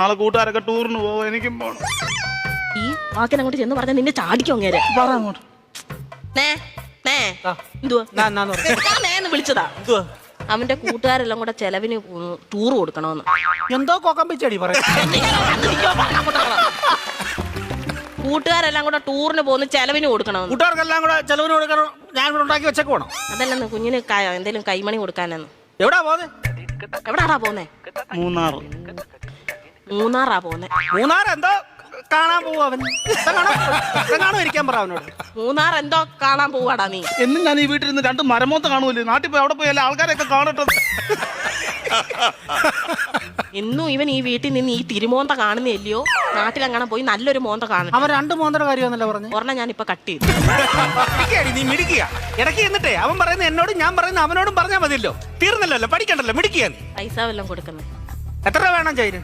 നാളെ കൂട്ടുകാരൊക്കെ ടൂറിന് പോവും, എനിക്കും പോണം. ഈ വാക്കിന് അങ്ങോട്ട് ചെന്ന് പറഞ്ഞാൽ നിന്നെ ചാടിക്കോ അങ്ങേരെ. പറ അങ്ങോട്ട്. വിളിച്ചതാ. അവന്റെ കൂട്ടുകാരെല്ലാം കൂടെ ചെലവിന് ടൂർ കൊടുക്കണോന്ന്. എന്തോ കോക്കമ്പിച്ചടി പറയാ. കൂട്ടുകാരെല്ലാം കൂടെ ടൂറിന് പോകുന്ന ചെലവിന് കൊടുക്കണമെന്ന്. കൂട്ടുകാർക്കെല്ലാം കൂടെ ചെലവിന് കൊടുക്കണം. ഞാൻ ഇവിടെ ഉണ്ടാക്കി വെച്ചേക്ക് പോണം. അതല്ലെന്ന് കുഞ്ഞിന് എന്തേലും കൈമണി കൊടുക്കാനെന്ന്. എവിടാ പോന്നെ? എവിടാടാ പോന്നെ? മൂന്നാറാ പോന്നെ. മൂന്നാർ എന്തോ കാണാൻ പോവാ അവൻ. ഇരിക്കാൻ പറ അവനോട്. മൂന്നാർ എന്തോ കാണാൻ പോവാടാ നീ. എന്നും ഞാൻ ഈ വീട്ടിലിരുന്ന് 2 മരമോത്ത കാണുമല്ലേ, നാട്ടിൽ പോയി അവിടെ പോയി എല്ലാ ആൾക്കാരെയൊക്കെ കാണട്ടെ. എന്നും ഇവൻ ഈ വീട്ടിൽ നിന്ന് ഈ തിരുമോന്ത കാണുന്നില്ലയോ, നാട്ടിലങ്ങനെ പോയി നല്ലൊരു മോന്ത കാണും. അവൻ 2 മോന്തയുടെ കാര്യമാണല്ലോ പറഞ്ഞു. ഒരെണ്ണം ഞാൻ ഇപ്പൊ കട്ട് ചെയ്തു. നീ മിടിക്കുക ഇടയ്ക്ക് എന്നിട്ടേ അവൻ പറയുന്ന എന്നോടും ഞാൻ പറയുന്ന അവനോടും പറഞ്ഞാൽ മതിയല്ലോ, തീർന്നല്ലോ, പഠിക്കണ്ടല്ലോ, മിടിക്കുക. പൈസ വല്ലതും കൊടുക്കുന്നേ. എത്ര രൂപ വേണം ചെയ്ത്?